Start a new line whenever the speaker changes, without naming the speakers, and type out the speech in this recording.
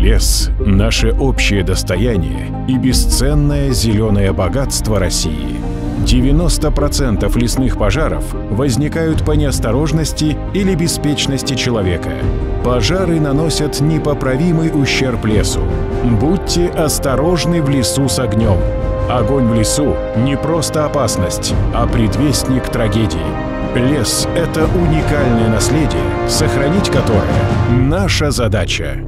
Лес – наше общее достояние и бесценное зеленое богатство России. 90% лесных пожаров возникают по неосторожности или беспечности человека. Пожары наносят непоправимый ущерб лесу. Будьте осторожны в лесу с огнем. Огонь в лесу – не просто опасность, а предвестник трагедии. Лес – это уникальное наследие, сохранить которое – наша задача.